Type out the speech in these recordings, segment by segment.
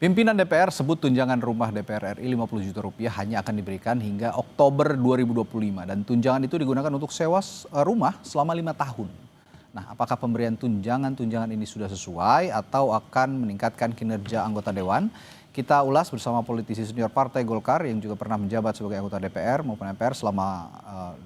Pimpinan DPR sebut tunjangan rumah DPR RI 50 juta rupiah hanya akan diberikan hingga Oktober 2025 dan tunjangan itu digunakan untuk sewa rumah selama 5 tahun. Nah, apakah pemberian tunjangan ini sudah sesuai atau akan meningkatkan kinerja anggota dewan? Kita ulas bersama politisi senior Partai Golkar yang juga pernah menjabat sebagai anggota DPR maupun MPR selama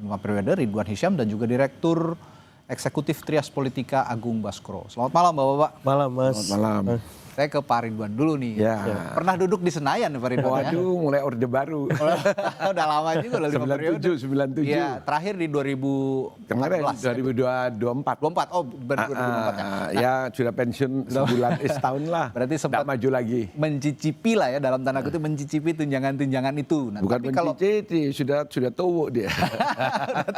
5 periode, Ridwan Hisyam, dan juga Direktur Eksekutif Trias Politika Agung Baskoro. Selamat malam Bapak-Bapak. Malam Mas. Selamat malam. Saya ke Pak Ridwan dulu nih. Ya. Pernah duduk di Senayan Pak Ridwan? Waduh, mulai orde baru. Udah lama juga, udah 5 periode. 97. Iya, terakhir di 2014. Kemarin 2024. 24, oh 2024 ya. Ya sudah pensiun sebulan, setahun lah. Berarti sempat nggak maju lagi. mencicipi lah ya, dalam tanda kutip mencicipi tunjangan-tunjangan itu. Nah, Bukan tapi kalau mencicipi, sudah tuh dia.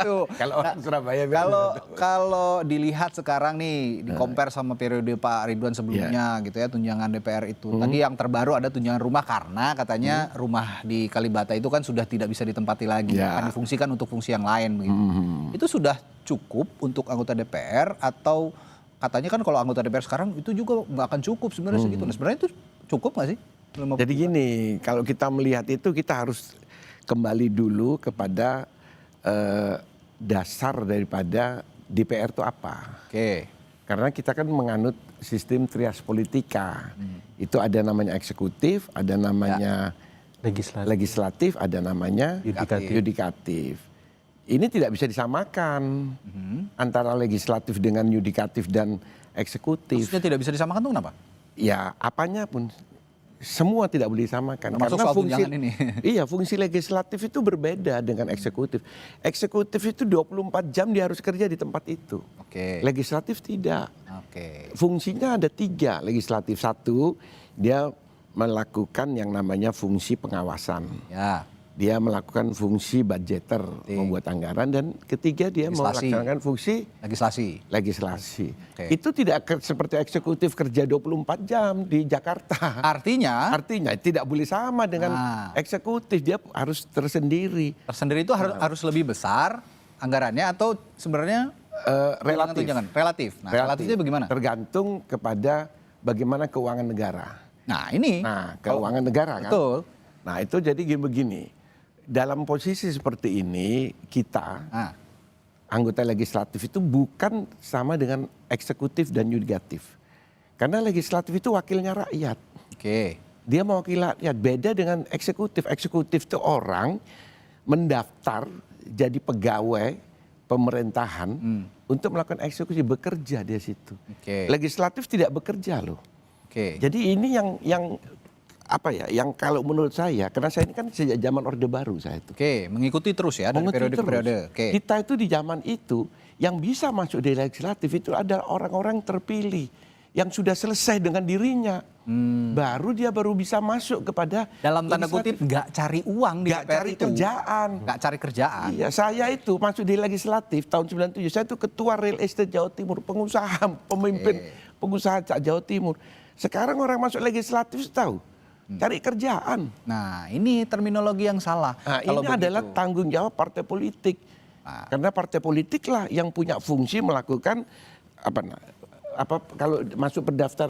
tuh, Kalau orang Surabaya bilang kalau dilihat sekarang nih, di compare sama periode Pak Ridwan sebelumnya gitu ya, tunjangan DPR itu. Tadi yang terbaru ada tunjangan rumah karena katanya rumah di Kalibata itu kan sudah tidak bisa ditempati lagi, akan difungsikan untuk fungsi yang lain begitu. Itu sudah cukup untuk anggota DPR atau katanya kan kalau anggota DPR sekarang itu juga nggak akan cukup sebenarnya segitu. Nah, sebenarnya itu cukup nggak sih? Jadi gini, kalau kita melihat itu kita harus kembali dulu kepada dasar daripada DPR itu apa. Oke. Karena kita kan menganut sistem trias politika. Itu ada namanya eksekutif, ada namanya legislatif, ada namanya yudikatif. Ini tidak bisa disamakan antara legislatif dengan yudikatif dan eksekutif. Maksudnya tidak bisa disamakan tuh kenapa? Ya, apanya pun semua tidak boleh disamakan. Termasuk soal tunjangan ini. Iya, fungsi legislatif itu berbeda dengan eksekutif. Eksekutif itu 24 jam dia harus kerja di tempat itu. Oke. Legislatif tidak. Oke. Fungsinya ada 3 legislatif. 1, dia melakukan yang namanya fungsi pengawasan. Ya. Dia melakukan fungsi budgeter, membuat anggaran, dan ketiga dia melaksanakan fungsi legislasi. Oke. Itu tidak seperti eksekutif kerja 24 jam di Jakarta. Artinya tidak boleh sama dengan eksekutif, dia harus tersendiri. Tersendiri itu harus lebih besar anggarannya atau sebenarnya relatif. Nah, relatifnya bagaimana? Tergantung kepada bagaimana keuangan negara. Nah, ini. Nah, keuangan negara kan. Betul. Nah, itu jadi begini. Dalam posisi seperti ini kita anggota legislatif itu bukan sama dengan eksekutif dan yudikatif. Karena legislatif itu wakilnya rakyat. Oke. Dia mewakili rakyat. Beda dengan eksekutif. Eksekutif itu orang mendaftar jadi pegawai pemerintahan untuk melakukan eksekusi, bekerja di situ. Oke. Legislatif tidak bekerja loh. Oke. Jadi ini yang apa ya, yang kalau menurut saya, karena saya ini kan sejak zaman Orde Baru saya itu. Oke, mengikuti terus ya dari periode ke periode. Oke. Kita itu di zaman itu yang bisa masuk di legislatif itu ada orang-orang terpilih yang sudah selesai dengan dirinya. Baru bisa masuk kepada dalam tanda kutip nggak cari uang di DPR itu. Nggak cari kerjaan. Iya, saya itu masuk di legislatif tahun 97. Saya itu ketua Real Estate Jawa Timur, pengusaha, pemimpin pengusaha Jawa Timur. Sekarang orang masuk legislatif tahu cari kerjaan. Nah, ini terminologi yang salah. Nah, ini adalah tanggung jawab partai politik. Karena partai politik lah yang punya fungsi melakukan kalau masuk pendaftar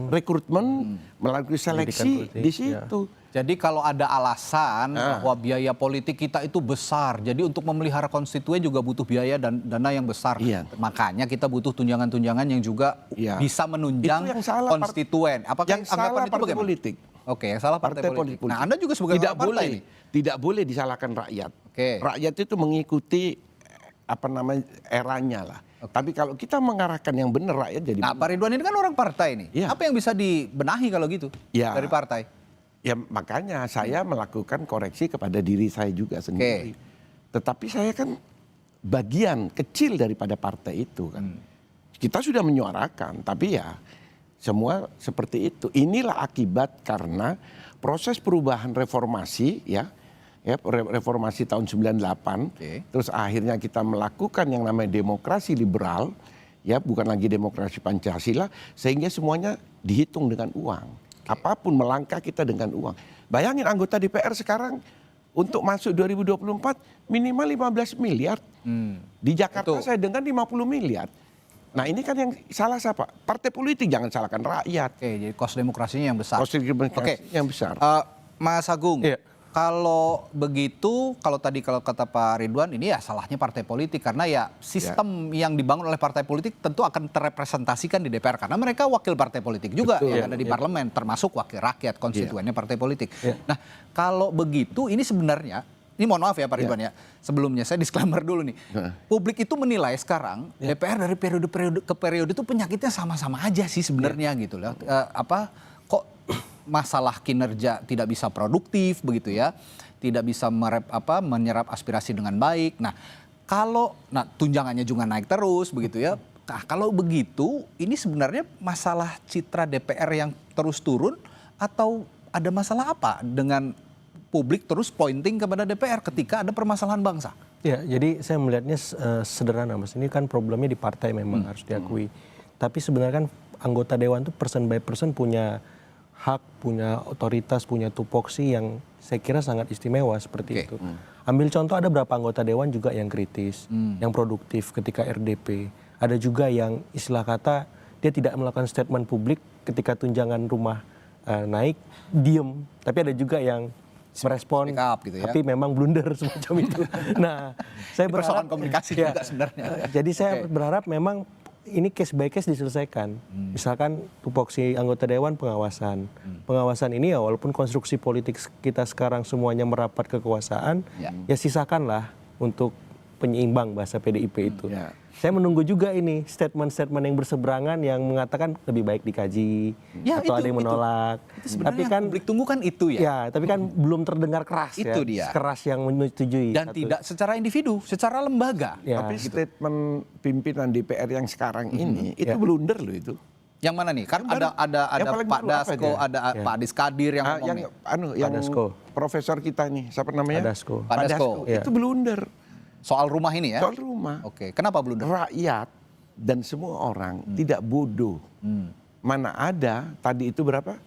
rekrutmen, melalui seleksi di situ. Jadi kalau ada alasan bahwa biaya politik kita itu besar, jadi untuk memelihara konstituen juga butuh biaya dan dana yang besar. Makanya kita butuh tunjangan-tunjangan yang juga bisa menunjang konstituen. Apakah yang salah partai politik? Oke, yang salah partai politik. Nah, Anda juga sebagai tidak boleh disalahkan rakyat. Rakyat itu mengikuti eranya lah. Tapi kalau kita mengarahkan yang benar, rakyat jadi. Nah, Pak Ridwan ini kan orang partai nih. Apa yang bisa dibenahi kalau gitu dari partai? Ya makanya saya melakukan koreksi kepada diri saya juga sendiri. Tetapi saya kan bagian kecil daripada partai itu kan. Kita sudah menyuarakan, tapi ya semua seperti itu. Inilah akibat karena proses perubahan reformasi reformasi tahun 98. Terus akhirnya kita melakukan yang namanya demokrasi liberal, bukan lagi demokrasi Pancasila, sehingga semuanya dihitung dengan uang. Apapun melangkah kita dengan uang. Bayangin anggota DPR sekarang untuk masuk 2024 minimal 15 miliar. Di Jakarta saya dengar 50 miliar. Nah ini kan yang salah siapa? Partai politik, jangan salahkan rakyat. Oke, jadi kos demokrasinya yang besar. Kos demokrasi yang besar. Mas Agung, Iya. kalau begitu, kalau kata Pak Ridwan, ini ya salahnya partai politik karena ya sistem yang dibangun oleh partai politik tentu akan terrepresentasikan di DPR karena mereka wakil partai politik juga Betul. yang ada di parlemen, termasuk wakil rakyat konstituennya partai politik. Iya. Nah, kalau begitu ini sebenarnya, ini mohon maaf ya Pak Ridwan ya, sebelumnya saya disclaimer dulu nih. Publik itu menilai sekarang DPR dari periode ke periode itu penyakitnya sama-sama aja sih sebenarnya gitu loh. Kok masalah kinerja tidak bisa produktif begitu ya, tidak bisa menyerap aspirasi dengan baik. Nah, tunjangannya juga naik terus begitu ya. Nah, kalau begitu ini sebenarnya masalah citra DPR yang terus turun atau ada masalah apa dengan publik terus pointing kepada DPR ketika ada permasalahan bangsa? Ya, jadi saya melihatnya sederhana, Mas. Ini kan problemnya di partai memang harus diakui. Tapi sebenarnya kan anggota dewan itu person by person punya hak, punya otoritas, punya tupoksi yang saya kira sangat istimewa seperti itu. Ambil contoh, ada berapa anggota dewan juga yang kritis, yang produktif ketika RDP. Ada juga yang istilah kata dia tidak melakukan statement publik ketika tunjangan rumah naik, diem. Tapi ada juga yang merespon, gitu ya. tapi memang blunder semacam itu. Nah, saya berharap persoalan komunikasi juga sebenarnya. Jadi saya berharap memang ini case by case diselesaikan. Misalkan tupoksi anggota dewan pengawasan. Pengawasan ini ya walaupun konstruksi politik kita sekarang semuanya merapat kekuasaan, ya sisakanlah untuk penyeimbang bahasa PDIP itu. Saya menunggu juga ini statement-statement yang berseberangan yang mengatakan lebih baik dikaji atau ada yang menolak. Tapi kan publik tunggu kan itu ya. Ya, tapi kan belum terdengar keras Itu dia. keras yang menyetujui. Dan tidak secara individu, secara lembaga. Ya. Tapi statement pimpinan DPR yang sekarang ini itu blunder loh itu. Yang mana nih? Kan Yang ada paling Pak baru apa Dasko, dia? ada Pak Adis Kadir yang ngomong nih. Yang Dasko. profesor kita nih, siapa namanya? Dasko. Pak Dasko. Itu blunder. Soal rumah ini ya? Soal rumah. Oke, kenapa blunder? Rakyat dan semua orang tidak bodoh. Mana ada tadi itu berapa?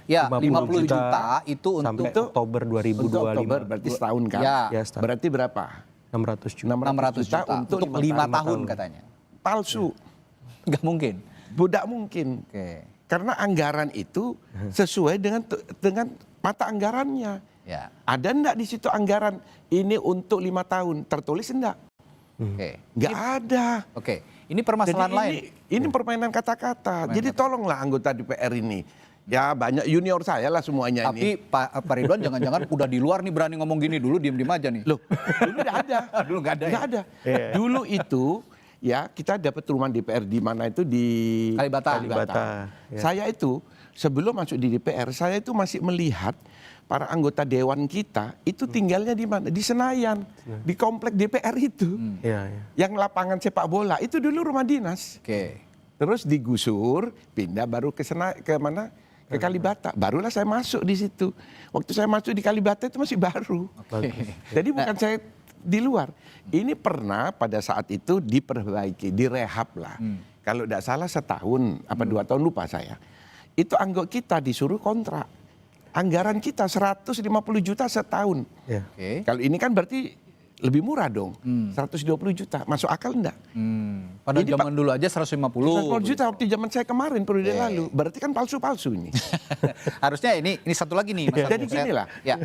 Ya, 50 juta itu sampai untuk Oktober 2025. Untuk Oktober berarti setahun kan? Ya. setahun. Berarti berapa? 600 juta. 600 juta untuk 5 tahun katanya. Palsu. Nggak mungkin. Tidak mungkin. Oke. Karena anggaran itu sesuai dengan mata anggarannya. Ya. Ada enggak di situ anggaran ini untuk 5 tahun? Tertulis enggak? Oke. Enggak ada. Oke. Ini permasalahan Jadi lain. ini permainan kata-kata. Jadi tolonglah anggota DPR ini. Ya banyak junior saya lah semuanya Tapi ini. Pak Ridwan jangan-jangan udah di luar nih berani ngomong gini, dulu diem-diem aja nih. Loh, dulu enggak ada. Dulu nggak ada ya? Enggak ada. Dulu itu ya kita dapat rumah DPR di mana itu di Kalibata. Ya. Saya itu sebelum masuk di DPR, saya itu masih melihat para anggota dewan kita itu tinggalnya di mana? Di Senayan, di komplek DPR itu. Iya, iya. Yang lapangan sepak bola itu dulu rumah dinas. Oke. Terus digusur, pindah baru ke mana? Ke Kalibata. Barulah saya masuk di situ. Waktu saya masuk di Kalibata itu masih baru. Jadi bukan saya di luar. Ini pernah pada saat itu diperbaiki, direhab lah. Kalau tidak salah setahun, 2 tahun lupa saya. Itu anggota kita disuruh kontrak. Anggaran kita 150 juta setahun. Ya. Oke. Kalau ini kan berarti lebih murah dong. 120 juta. Masuk akal enggak? Pada Ini, zaman dulu aja 150. 150 juta waktu zaman saya kemarin periode lalu. Berarti kan palsu-palsu ini. Harusnya ini satu lagi nih. Mas Jadi Agung. gini lah. Ya.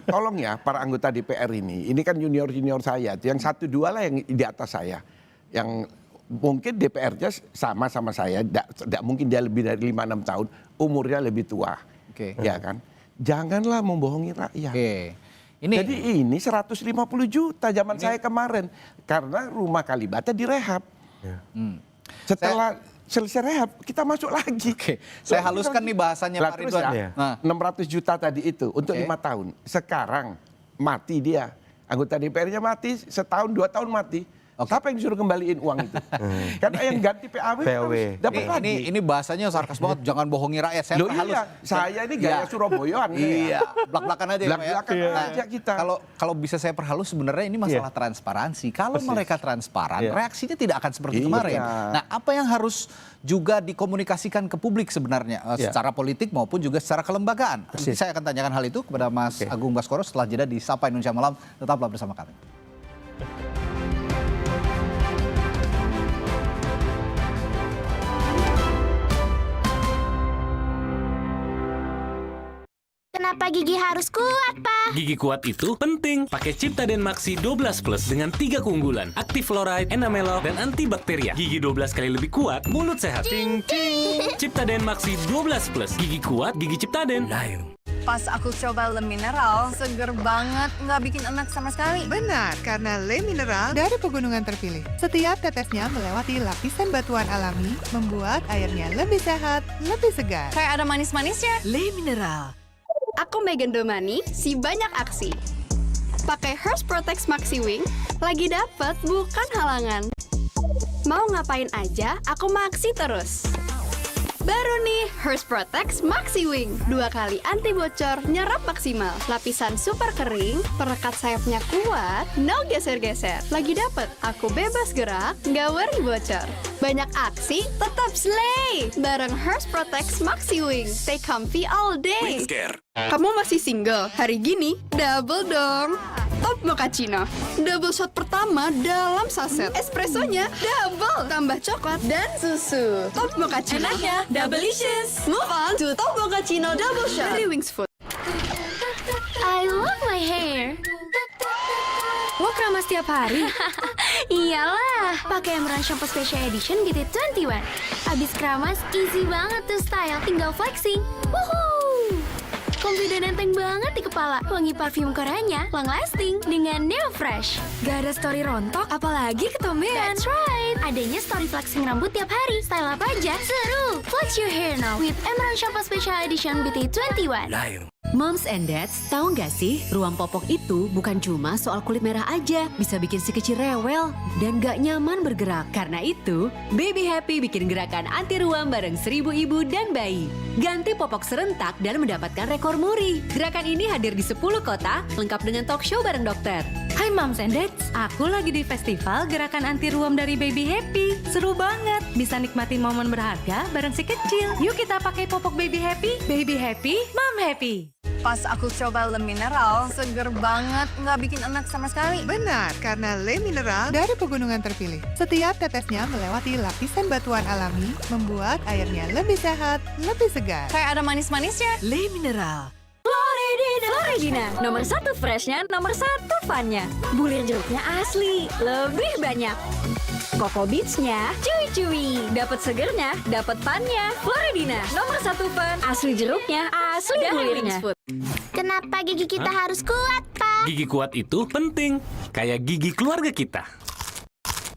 Tolong ya para anggota DPR ini kan junior-junior saya. Yang 1-2 lah yang di atas saya. Yang mungkin DPR-nya sama saya. Tidak mungkin dia lebih dari 5-6 tahun. Umurnya lebih tua. Oke. Ya kan? Janganlah membohongi rakyat. Oke. Ini Jadi ini 150 juta zaman saya kemarin. Karena rumah Kalibata direhab. Setelah selesai rehab, kita masuk lagi. Oke, saya haluskan nih bahasanya Lah, Pak terus Ridwan. ya, Nah. 600 juta tadi itu untuk 5 tahun. Sekarang mati dia. Anggota DPR-nya mati, setahun 2 tahun mati. Siapa yang disuruh kembaliin uang itu? Karena yang ganti PAW harus dapat lagi. Ini bahasanya sarkas banget, jangan bohongi rakyat. Saya Loh perhalus. iya, saya ini gaya Surabayaan. Iya, belak-belakan aja ya, Pak ya. Belak-belakan aja kita. Kalau bisa saya perhalus sebenarnya ini masalah transparansi. Kalau mereka transparan, reaksinya tidak akan seperti kemarin. Nah, apa yang harus juga dikomunikasikan ke publik sebenarnya secara politik maupun juga secara kelembagaan? Nanti saya akan tanyakan hal itu kepada Mas Agung Baskoro setelah jeda di Sapa Indonesia Malam. Tetaplah bersama kami. Kenapa gigi harus kuat, Pa? Gigi kuat itu penting. Pakai Ciptaden Maxi 12 Plus dengan 3 keunggulan. Aktif fluoride, enamelok, dan antibakteria. Gigi 12 kali lebih kuat, mulut sehat. Ting, ting. Ciptaden Maxi 12 Plus. Gigi kuat, gigi Ciptaden. Pas aku coba Le Mineral, seger banget, nggak bikin enak sama sekali. Benar, karena Le Mineral dari pegunungan terpilih. Setiap tetesnya melewati lapisan batuan alami, membuat airnya lebih sehat, lebih segar. Kayak ada manis-manisnya. Le Mineral. Aku Megan Domani, si banyak aksi. Pakai Hearst Protect Maxi Wing, lagi dapet bukan halangan. Mau ngapain aja, aku maksi terus. Baru nih, Hearst Protect Maxi Wing. 2 kali anti bocor, nyerap maksimal. Lapisan super kering, perekat sayapnya kuat, no geser-geser. Lagi dapet, aku bebas gerak, nggak worry bocor. Banyak aksi, tetap slay. Bareng Hearst Protect Maxi Wing. Stay comfy all day. Kamu masih single? Hari gini, double dong. Top Mochaccino. Double shot pertama dalam saset. Espressonya double. Tambah coklat dan susu. Top Mochaccino. Enaknya double-licious. Move on to Top Mochaccino Double Shot dari Wings Food. I love my hair. Lo keramas tiap hari? Iyalah, pakai Emerald Shampoo Special Edition BT21. Abis keramas, easy banget tuh style, tinggal flexing. Woohoo! Comfy dan enteng banget di kepala. Wangi parfum Koreanya long lasting dengan Neo Fresh. Gak ada story rontok, apalagi ketombean. That's right. Adanya story flexing rambut tiap hari. Style apa aja? Seru. Flex your hair now with Emerald Shampoo Special Edition BT21. Moms and dads, tahu nggak sih, ruam popok itu bukan cuma soal kulit merah aja, bisa bikin si kecil rewel dan nggak nyaman bergerak. Karena itu, Baby Happy bikin gerakan anti ruam bareng 1000 ibu dan bayi. Ganti popok serentak dan mendapatkan rekor muri. Gerakan ini hadir di 10 kota, lengkap dengan talk show bareng dokter. Hai Moms and Dads, aku lagi di festival gerakan anti ruam dari Baby Happy. Seru banget, bisa nikmatin momen berharga bareng si kecil. Yuk kita pakai popok Baby Happy, Mom Happy. Pas aku coba Le Mineral, seger banget, nggak bikin enak sama sekali. Benar, karena Le Mineral dari pegunungan terpilih. Setiap tetesnya melewati lapisan batuan alami, membuat airnya lebih sehat, lebih segar. Kayak ada manis-manisnya. Le Mineral. Floridina, nomor 1 freshnya, nomor 1 funnya. Bulir jeruknya asli, lebih banyak. Coco Beats-nya cuy-cuy, dapat segernya, dapat funnya. Floridina, nomor 1 fun, asli jeruknya, asli bulirnya. Kenapa gigi kita harus kuat, Pa? Gigi kuat itu penting. Kayak gigi keluarga kita.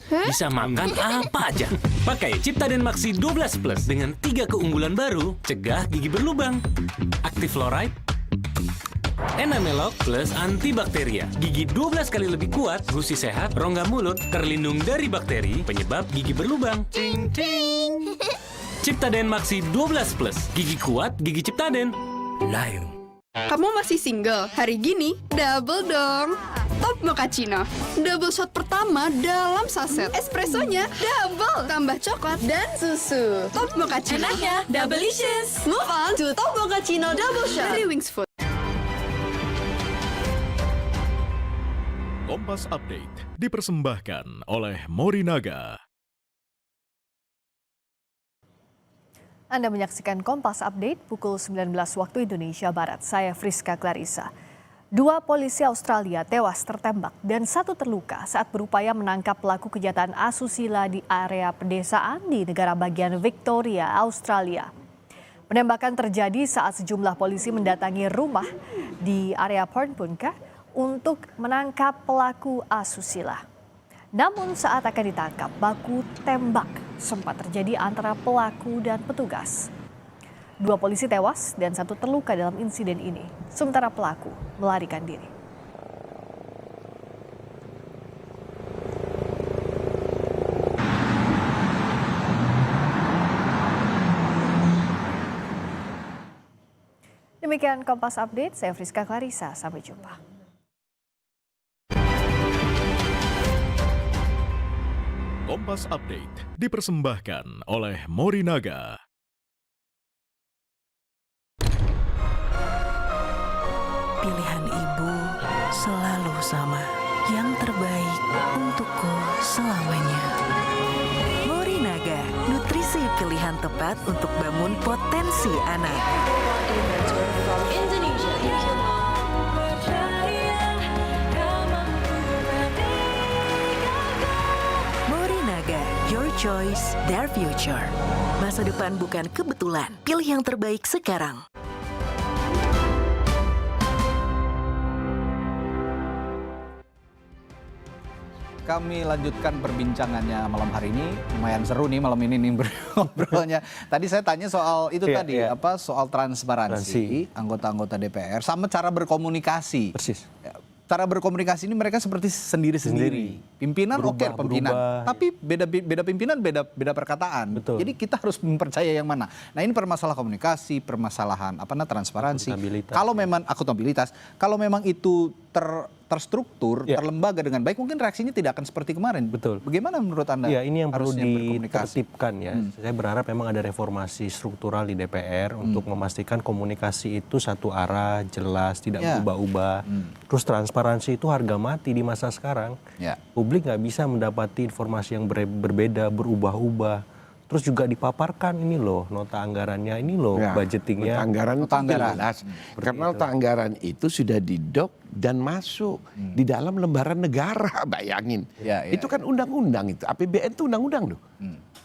Bisa makan apa aja. Pakai Ciptaden Maxi 12 Plus dengan 3 keunggulan baru, cegah gigi berlubang. Aktif fluoride, enamelok plus antibakteria. Gigi 12 kali lebih kuat, gusi sehat, rongga mulut, terlindung dari bakteri, penyebab gigi berlubang. Ting, ting. Ciptaden Maxi 12 Plus. Gigi kuat, gigi Ciptaden. Layu. Kamu masih single? Hari gini, double dong. Top Mochaccino. Double shot pertama dalam saset. Espressonya double. Tambah coklat dan susu. Top Mochaccino. Enaknya double-licious. Move on to Top Mochaccino Double Shot dari Wings Food. Kompas Update dipersembahkan oleh Morinaga. Anda menyaksikan Kompas Update pukul 19 waktu Indonesia Barat. Saya Friska Clarissa. 2 polisi Australia tewas tertembak dan 1 terluka saat berupaya menangkap pelaku kejahatan asusila di area pedesaan di negara bagian Victoria, Australia. Penembakan terjadi saat sejumlah polisi mendatangi rumah di area Pornpunka untuk menangkap pelaku asusila. Namun saat akan ditangkap, baku tembak sempat terjadi antara pelaku dan petugas. 2 polisi tewas dan 1 terluka dalam insiden ini, sementara pelaku melarikan diri. Demikian Kompas Update, saya Friska Clarissa, sampai jumpa. Kompas Update dipersembahkan oleh Morinaga. Pilihan ibu selalu sama, yang terbaik untukku selamanya. Morinaga, nutrisi pilihan tepat untuk bangun potensi anak. Indonesia. choice, their future. Masa depan bukan kebetulan, pilih yang terbaik sekarang. Kami lanjutkan perbincangannya malam hari ini. Lumayan seru nih malam ini nih ngobrolnya. Tadi saya tanya soal itu soal transparansi anggota-anggota DPR sama cara berkomunikasi. Persis. Cara berkomunikasi ini mereka seperti sendiri-sendiri. Pimpinan pimpinan. Tapi beda pimpinan, beda perkataan. Betul. Jadi kita harus mempercaya yang mana. Nah, ini permasalahan komunikasi, permasalahan transparansi. Kalau memang akuntabilitas, kalau memang itu terstruktur, terlembaga dengan baik, mungkin reaksinya tidak akan seperti kemarin. Betul. Bagaimana menurut Anda? Ya, ini yang perlu harusnya berkomunikasi? ditertibkan ya. Saya berharap memang ada reformasi struktural di DPR untuk memastikan komunikasi itu satu arah, jelas, tidak berubah-ubah. Terus transparansi itu harga mati di masa sekarang. Publik nggak bisa mendapati informasi yang berbeda, berubah-ubah. Terus juga dipaparkan ini loh nota anggarannya, ini loh budgetingnya. Nota anggaran jelas. Karena nota anggaran itu sudah didok dan masuk di dalam lembaran negara, bayangin. Itu kan undang-undang itu. APBN itu undang-undang loh.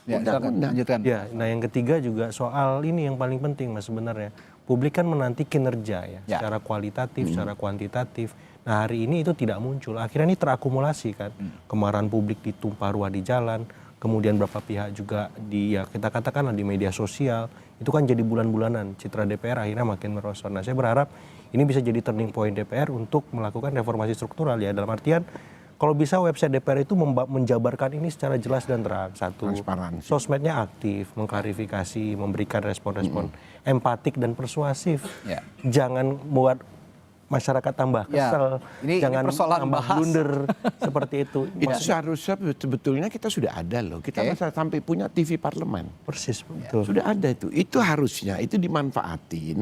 Undang-undang. Ya, nah yang ketiga juga soal ini yang paling penting Mas sebenarnya. Publik kan menanti kinerja ya, secara kualitatif, secara kuantitatif. Nah hari ini itu tidak muncul. Akhirnya ini terakumulasi kan. Kemarahan publik ditumpah ruah di jalan. Kemudian beberapa pihak juga kita katakanlah di media sosial, itu kan jadi bulan-bulanan, citra DPR akhirnya makin merosot. Nah saya berharap ini bisa jadi turning point DPR untuk melakukan reformasi struktural ya, dalam artian kalau bisa website DPR itu menjabarkan ini secara jelas dan terang. Satu, sosmednya aktif, mengklarifikasi, memberikan respon-respon empatik dan persuasif. Jangan buat masyarakat tambah kesel, jangan tambah blunder seperti itu. Itu seharusnya sebetulnya kita sudah ada loh. Kita masa sampai punya TV parlemen. Persis, betul. Sudah ada itu. Itu harusnya, itu dimanfaatin.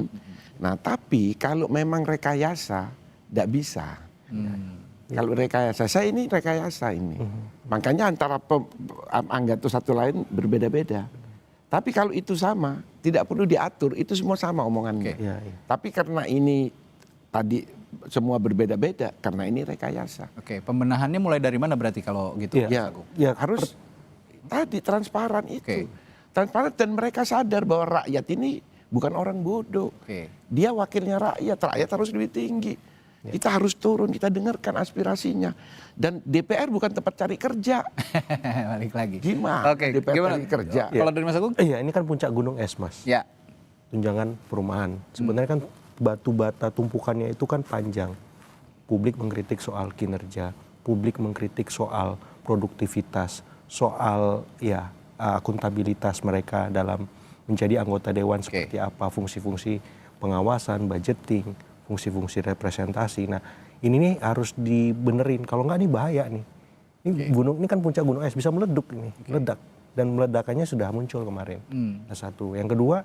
Nah tapi kalau memang rekayasa, tidak bisa. Kalau rekayasa, saya ini rekayasa ini. Makanya antara anggota satu lain berbeda-beda. Tapi kalau itu sama, tidak perlu diatur, itu semua sama omongannya. Tapi karena ini tadi semua berbeda-beda karena ini rekayasa. Oke, pembenahannya mulai dari mana berarti kalau gitu? Ya harus tadi transparan itu. Transparan dan mereka sadar bahwa rakyat ini bukan orang bodoh. Dia wakilnya rakyat, rakyat harus lebih tinggi. Kita harus turun, kita dengarkan aspirasinya. Dan DPR bukan tempat cari kerja. Balik lagi. Gimana DPR cari kerja? Kalau dari Mas Agung? Iya, ini kan puncak gunung es, Mas. Tunjangan perumahan. Sebenarnya kan batu bata tumpukannya itu kan panjang. Publik mengkritik soal kinerja, publik mengkritik soal produktivitas, soal akuntabilitas mereka dalam menjadi anggota dewan seperti apa, fungsi-fungsi pengawasan, budgeting, fungsi-fungsi representasi. Nah, ini nih harus dibenerin. Kalau nggak ini bahaya nih. Ini kan puncak gunung es bisa meledak ini, meledak, dan meledakannya sudah muncul kemarin. Satu. Yang kedua,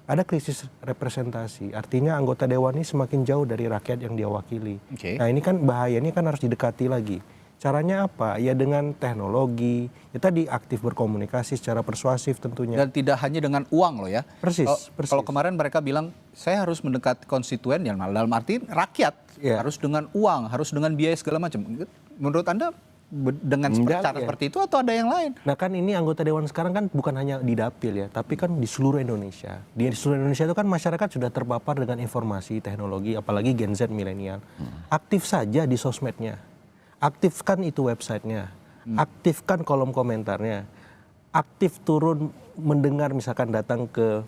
ada krisis representasi, artinya anggota dewan ini semakin jauh dari rakyat yang dia wakili. Nah ini kan bahayanya kan harus didekati lagi. Caranya apa? Ya dengan teknologi, ya tadi aktif berkomunikasi secara persuasif tentunya. Dan tidak hanya dengan uang loh ya. Persis. Kalau kemarin mereka bilang, saya harus mendekati konstituen, yang dalam arti rakyat. Harus dengan uang, harus dengan biaya segala macam. Menurut Anda dengan cara seperti itu atau ada yang lain? Nah kan ini anggota dewan sekarang kan bukan hanya di dapil ya, tapi kan di seluruh Indonesia. Di seluruh Indonesia itu kan masyarakat sudah terpapar dengan informasi, teknologi, apalagi Gen Z milenial. Aktif saja di sosmednya, aktifkan itu websitenya, aktifkan kolom komentarnya, aktif turun mendengar misalkan datang ke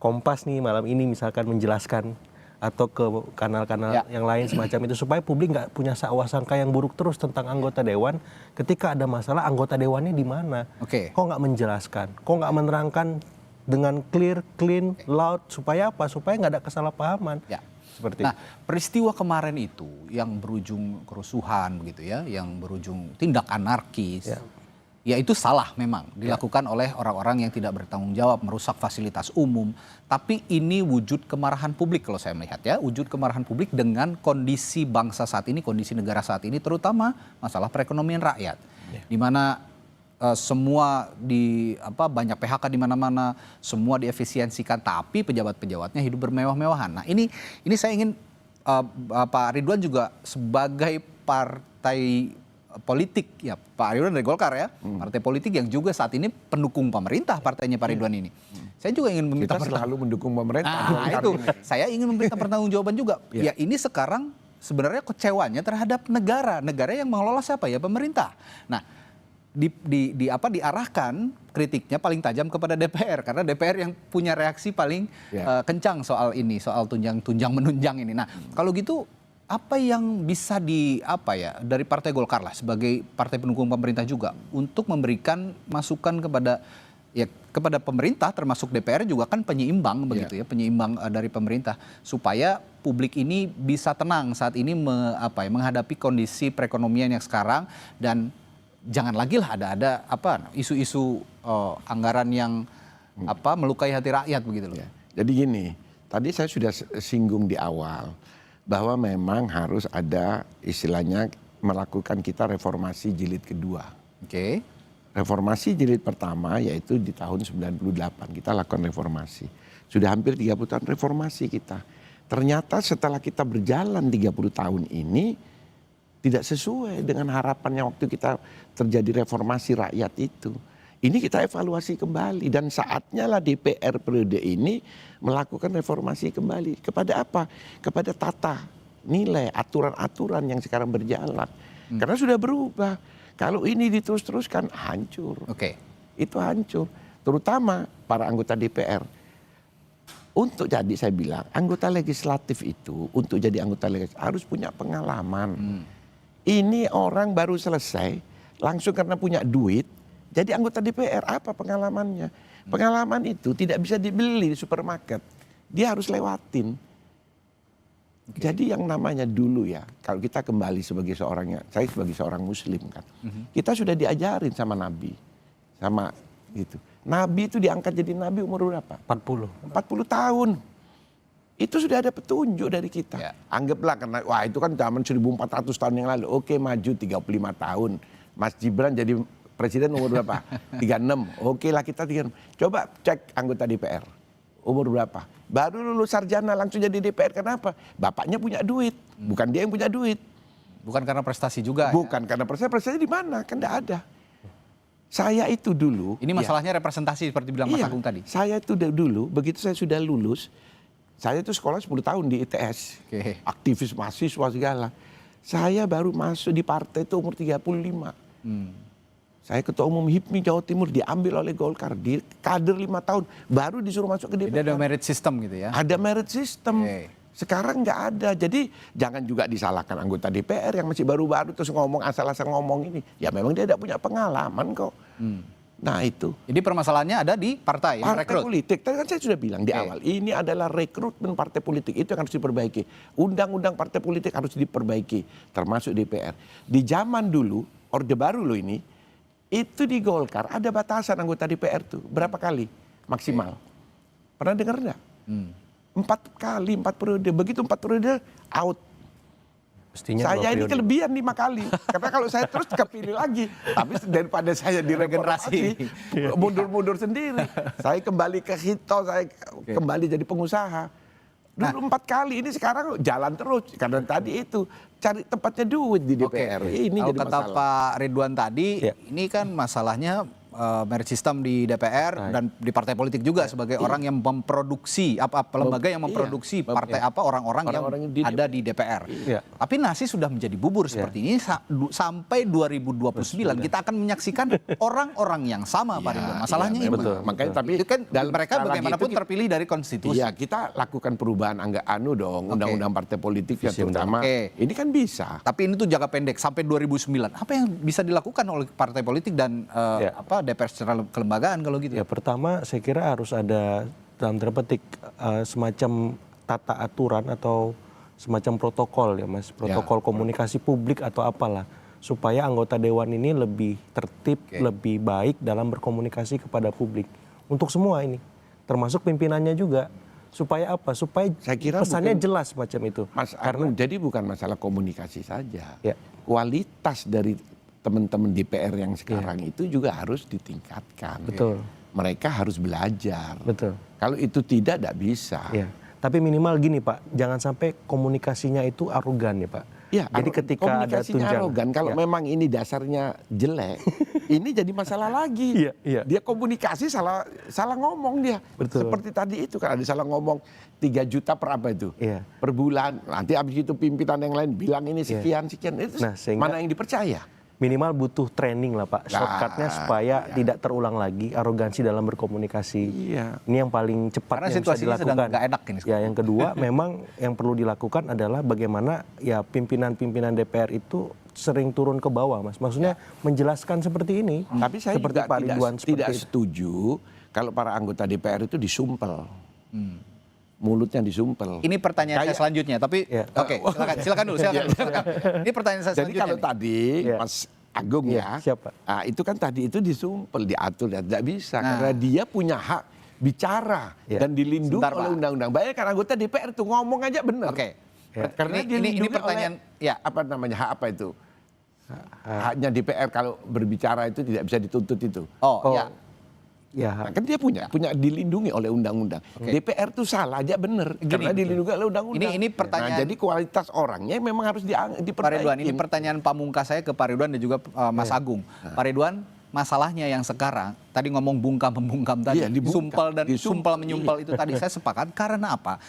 Kompas nih malam ini misalkan menjelaskan atau ke kanal-kanal yang lain semacam itu supaya publik nggak punya sangka yang buruk terus tentang anggota dewan. Ketika ada masalah anggota dewannya di mana? Kok nggak menjelaskan? Kok nggak menerangkan dengan clear, clean, loud supaya apa? Supaya nggak ada kesalahpahaman. Seperti nah, peristiwa kemarin itu yang berujung kerusuhan begitu ya, yang berujung tindak anarkis. Ya itu salah memang dilakukan oleh orang-orang yang tidak bertanggung jawab, merusak fasilitas umum. Tapi ini wujud kemarahan publik kalau saya melihat ya, wujud kemarahan publik dengan kondisi bangsa saat ini, kondisi negara saat ini, terutama masalah perekonomian rakyat, di mana semua banyak PHK di mana-mana, semua diefisiensikan, tapi pejabat-pejabatnya hidup bermewah-mewahan. Nah ini saya ingin Pak Ridwan juga sebagai partai politik ya, Pak Ridwan dari Golkar ya, partai politik yang juga saat ini pendukung pemerintah partainya Pak Ridwan ini. Saya juga ingin meminta Kita selalu mendukung pemerintah. Nah, itu saya ingin meminta pertanggungjawaban juga. Ya ini sekarang sebenarnya kecewanya terhadap negara yang mengelola siapa ya, pemerintah. Nah, diarahkan kritiknya paling tajam kepada DPR karena DPR yang punya reaksi paling kencang soal ini, soal tunjang menunjang ini. Nah, kalau gitu apa yang bisa dari Partai Golkar lah sebagai partai pendukung pemerintah juga untuk memberikan masukan kepada pemerintah, termasuk DPR juga kan penyeimbang begitu ya, penyeimbang dari pemerintah supaya publik ini bisa tenang saat ini menghadapi kondisi perekonomian yang sekarang, dan jangan lagi lah ada isu-isu anggaran yang melukai hati rakyat begitu loh. Jadi gini, tadi saya sudah singgung di awal bahwa memang harus ada istilahnya melakukan kita reformasi jilid kedua. Oke. Reformasi jilid pertama yaitu di tahun 98 kita lakukan reformasi. Sudah hampir 30 tahun reformasi kita. Ternyata setelah kita berjalan 30 tahun ini tidak sesuai dengan harapan yang waktu kita terjadi reformasi rakyat itu. Ini kita evaluasi kembali dan saatnya lah DPR periode ini melakukan reformasi kembali. Kepada apa? Kepada tata nilai, aturan-aturan yang sekarang berjalan. Karena sudah berubah. Kalau ini diterus-teruskan hancur. Itu hancur. Terutama para anggota DPR. Untuk jadi saya bilang anggota legislatif itu untuk jadi anggota legislatif harus punya pengalaman. Ini orang baru selesai langsung karena punya duit jadi anggota DPR. Apa pengalamannya? Pengalaman itu tidak bisa dibeli di supermarket. Dia harus lewatin. Jadi yang namanya dulu ya, kalau kita kembali sebagai saya sebagai seorang muslim kan. Kita sudah diajarin sama Nabi. Sama gitu. Nabi itu diangkat jadi Nabi umur berapa? 40 tahun. Itu sudah ada petunjuk dari kita. Anggaplah karena wah itu kan zaman 1400 tahun yang lalu. Oke, maju 35 tahun. Mas Gibran jadi presiden umur berapa? 36. Oke lah kita 36. Coba cek anggota DPR. Umur berapa? Baru lulus sarjana langsung jadi DPR. Kenapa? Bapaknya punya duit. Bukan dia yang punya duit. Bukan karena prestasi juga. Bukan karena prestasi di mana? Kan enggak ada. Saya itu dulu. Ini masalahnya representasi seperti bilang Mas Agung tadi. Saya itu dulu begitu saya sudah lulus. Saya itu sekolah 10 tahun di ITS. Aktivis mahasiswa segala. Saya baru masuk di partai itu umur 35. Saya ketua umum HIPMI Jawa Timur diambil oleh Golkar. Di kader 5 tahun baru disuruh masuk ke DPR. Jadi ada merit system gitu ya? Ada merit system. Sekarang nggak ada. Jadi jangan juga disalahkan anggota DPR yang masih baru-baru terus ngomong asal-asal ngomong ini. Ya memang dia tidak punya pengalaman kok. Nah itu. Jadi permasalahannya ada di partai politik. Tadi kan saya sudah bilang di awal. Ini adalah rekrutmen partai politik. Itu yang harus diperbaiki. Undang-undang partai politik harus diperbaiki. Termasuk DPR. Di zaman dulu, Orde Baru loh ini. Itu di Golkar ada batasan anggota DPR tuh. Berapa kali maksimal? Pernah dengar enggak? 4 kali, 4 periode. Begitu 4 periode out. Mestinya saya ini kelebihan 5 kali. Karena kalau saya terus kepilih lagi. Tapi daripada saya diregenerasi, mundur-mundur sendiri. Saya kembali ke Hito, saya kembali jadi pengusaha. Dulu 4 kali, ini sekarang jalan terus. Karena tadi itu cari tempatnya duit di DPR. Ini kalau jadi kata masalah. Pak Ridwan tadi, ini kan masalahnya merit system di DPR dan di partai politik juga sebagai orang yang memproduksi lembaga yang memproduksi partai orang-orang yang ada di DPR. Tapi nasi sudah menjadi bubur seperti ini sampai 2029 kita akan menyaksikan orang-orang yang sama Pak Ridwan. Masalahnya itu. Makanya tapi itu kan mereka bagaimanapun terpilih dari konstitusi. Iya, kita lakukan perubahan undang-undang partai politik ya terutama. Ini kan bisa. Tapi ini tuh jangka pendek sampai 2009. Apa yang bisa dilakukan oleh partai politik dan DPR secara kelembagaan kalau gitu? Ya pertama saya kira harus ada dalam tanda petik semacam tata aturan atau semacam protokol ya Mas, protokol komunikasi publik atau apalah supaya anggota dewan ini lebih tertib, lebih baik dalam berkomunikasi kepada publik. Untuk semua ini, termasuk pimpinannya juga. Supaya apa? Supaya saya kira pesannya jelas macam itu. Jadi bukan masalah komunikasi saja. Kualitas dari teman-teman DPR yang sekarang itu juga harus ditingkatkan. Betul. Mereka harus belajar. Betul. Kalau itu tidak bisa. Ya. Tapi minimal gini Pak, jangan sampai komunikasinya itu arogan ya Pak. Ya, Jadi ketika ada komunikasinya tunjangan, arogan. Kalau memang ini dasarnya jelek, ini jadi masalah lagi. Dia komunikasi salah ngomong dia. Betul. Seperti tadi itu kan ada salah ngomong 3 juta per apa itu? Per bulan. Nanti habis itu pimpinan yang lain bilang ini sekian. Itu mana yang dipercaya? Minimal butuh training lah Pak, shortcutnya supaya tidak terulang lagi arogansi dalam berkomunikasi. Ini yang paling cepat Karena yang bisa situasinya sedang dilakukan. nggak enak ini Ya, yang kedua memang yang perlu dilakukan adalah bagaimana ya pimpinan-pimpinan DPR itu sering turun ke bawah, Mas. Maksudnya menjelaskan seperti ini. Tapi saya seperti juga Pak Ridwan tidak setuju kalau para anggota DPR itu disumpel. Mulutnya disumpel. Ini pertanyaan saya selanjutnya, tapi oke, silakan dulu. Ini pertanyaan saya Jadi selanjutnya. kalau tadi Mas Agung siapa? Itu kan tadi itu disumpel, diatur, tidak bisa karena dia punya hak bicara dan dilindungi oleh undang-undang. Bayangkan anggota DPR itu ngomong aja benar. Karena ini pertanyaan oleh, apa namanya, hak apa itu? Haknya DPR kalau berbicara itu tidak bisa dituntut itu. Nah, kan dia punya dilindungi oleh undang-undang. DPR tuh salah aja bener karena dilindungi oleh undang-undang. Ini pertanyaan. Nah, jadi kualitas orangnya memang harus diperbaiki. Pak Ridwan, ini pertanyaan pamungkas saya ke Pak Ridwan dan juga Mas Agung. Pak Ridwan, masalahnya yang sekarang tadi ngomong bungkam-membungkam tadi, sumpel dan sumpel menyumpel itu tadi saya sepakat karena apa?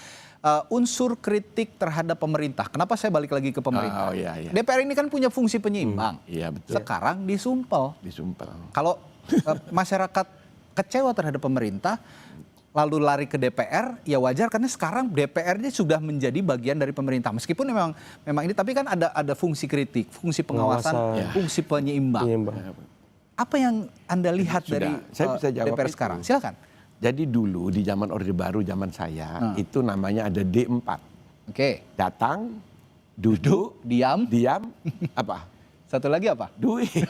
Unsur kritik terhadap pemerintah. Kenapa saya balik lagi ke pemerintah? DPR ini kan punya fungsi penyeimbang. Betul. Sekarang disumpel. Kalau masyarakat kecewa terhadap pemerintah, lalu lari ke DPR, ya wajar karena sekarang DPR-nya sudah menjadi bagian dari pemerintah. Meskipun memang ini, tapi kan ada fungsi kritik, fungsi pengawasan, fungsi penyeimbang. Apa yang Anda lihat dari saya bisa jawab DPR sekarang? Silakan. Jadi dulu di zaman Orde Baru, zaman saya, itu namanya ada D4. Datang, duduk, diam, apa? Satu lagi apa? Duit.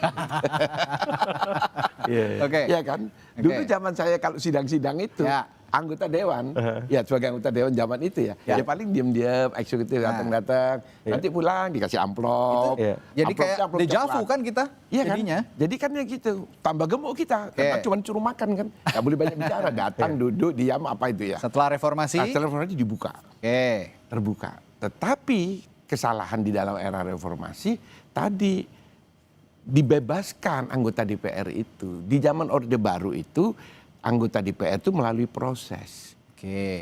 Ya kan? Dulu zaman saya kalau sidang-sidang itu, anggota dewan, ya sebagai anggota dewan zaman itu ya paling diam-diam, eksekutif datang-datang, nanti pulang dikasih amplop. Jadi kayak dejavu kan kita jadinya. Jadi kan ya gitu, tambah gemuk kita, karena cuma suruh makan kan, nggak boleh banyak bicara, datang, duduk, diam, apa itu ya. Setelah reformasi? Setelah reformasi dibuka, terbuka. Tetapi kesalahan di dalam era reformasi tadi dibebaskan anggota DPR itu. Di zaman Orde Baru itu anggota DPR itu melalui proses.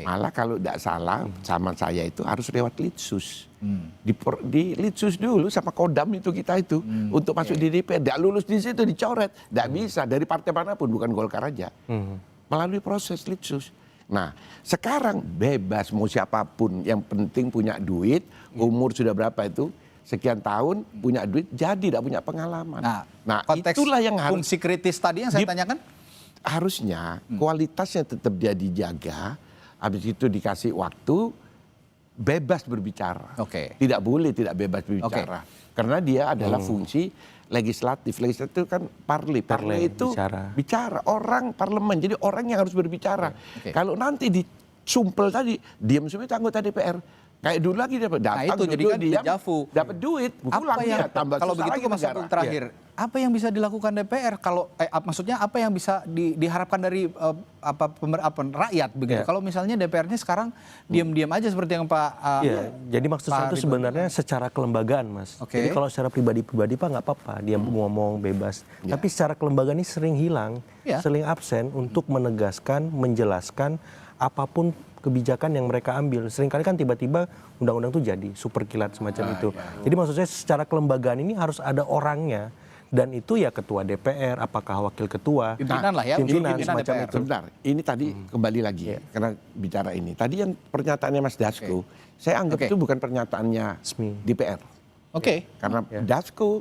Malah kalau tidak salah sama saya itu harus lewat Litsus. Di Litsus dulu sama Kodam itu kita itu untuk masuk di DPR. Tidak lulus di situ dicoret. Tidak bisa dari partai manapun, bukan Golkar aja. Melalui proses Litsus. Nah, sekarang bebas mau siapapun, yang penting punya duit, umur sudah berapa itu, sekian tahun, punya duit, jadi tidak punya pengalaman. Nah itulah yang harus fungsi kritis tadi yang saya tanyakan. Harusnya kualitasnya tetap dia dijaga, habis itu dikasih waktu, bebas berbicara. Tidak boleh tidak bebas berbicara. Karena dia adalah fungsi legislatif. Legislatif kan parli itu bicara. Orang parlemen, jadi orang yang harus berbicara. Kalau nanti disumpel tadi, diam semua itu anggota DPR. Kayak dulu lagi dapat datang, itu jadi kan dejavu. Dapat duit, pulang dia tambah kalau begitu ke Mas Agung terakhir, apa yang bisa dilakukan DPR kalau maksudnya apa yang bisa diharapkan dari rakyat begitu? Kalau misalnya DPR-nya sekarang diam-diam aja seperti yang Pak jadi maksud saya itu sebenarnya secara kelembagaan, Mas. Jadi kalau secara pribadi-pribadi Pak nggak apa-apa, dia ngomong bebas. Tapi secara kelembagaan ini sering hilang, sering absen untuk menegaskan, menjelaskan apapun kebijakan yang mereka ambil. Seringkali kan tiba-tiba undang-undang itu jadi super kilat semacam itu. Jadi maksud saya secara kelembagaan ini harus ada orangnya. Dan itu ya ketua DPR, apakah wakil ketua, pimpinan lah ya, pimpinan semacam DPR. itu. Sebentar, ini tadi kembali lagi karena bicara ini. Tadi yang pernyataannya Mas Dasko, saya anggap itu bukan pernyataannya DPR. Karena Dasko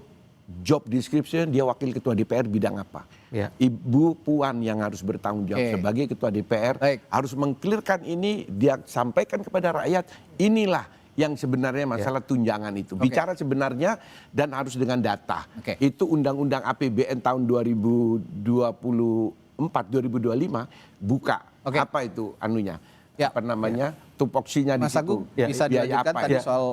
job description dia wakil ketua DPR bidang apa? Ibu Puan yang harus bertanggung jawab sebagai ketua DPR harus mengklirkan ini, dia sampaikan kepada rakyat, inilah yang sebenarnya masalah tunjangan itu. Bicara sebenarnya dan harus dengan data. Itu Undang-Undang APBN tahun 2024-2025 buka apa itu anunya. apa namanya tupoksinya di Mas Agung situ. bisa Biaya dilanjutkan apa tadi ya? soal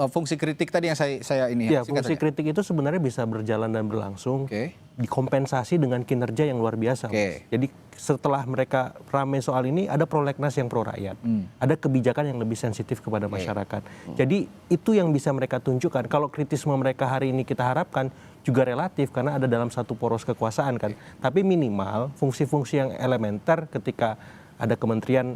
fungsi kritik tadi yang saya ini Ya, singkat fungsi saja. kritik itu sebenarnya bisa berjalan dan berlangsung, dikompensasi dengan kinerja yang luar biasa. Mas. Jadi setelah mereka ramai soal ini, ada prolegnas yang pro rakyat, ada kebijakan yang lebih sensitif kepada masyarakat. Jadi itu yang bisa mereka tunjukkan. Kalau kritisme mereka hari ini kita harapkan juga relatif karena ada dalam satu poros kekuasaan kan. Tapi minimal fungsi-fungsi yang elementer ketika ada kementerian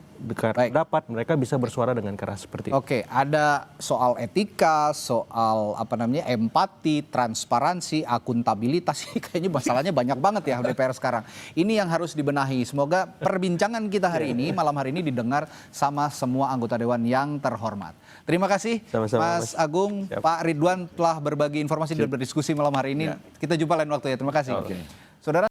dapat mereka bisa bersuara dengan keras seperti itu. Oke, ada soal etika, soal empati, transparansi, akuntabilitas. Kayaknya masalahnya banyak banget ya DPR sekarang. Ini yang harus dibenahi. Semoga perbincangan kita hari ini, malam hari ini didengar sama semua anggota Dewan yang terhormat. Terima kasih Sama-sama, Mas Agung, Pak Ridwan telah berbagi informasi dan berdiskusi malam hari ini. Kita jumpa lain waktu ya. Terima kasih. Saudara.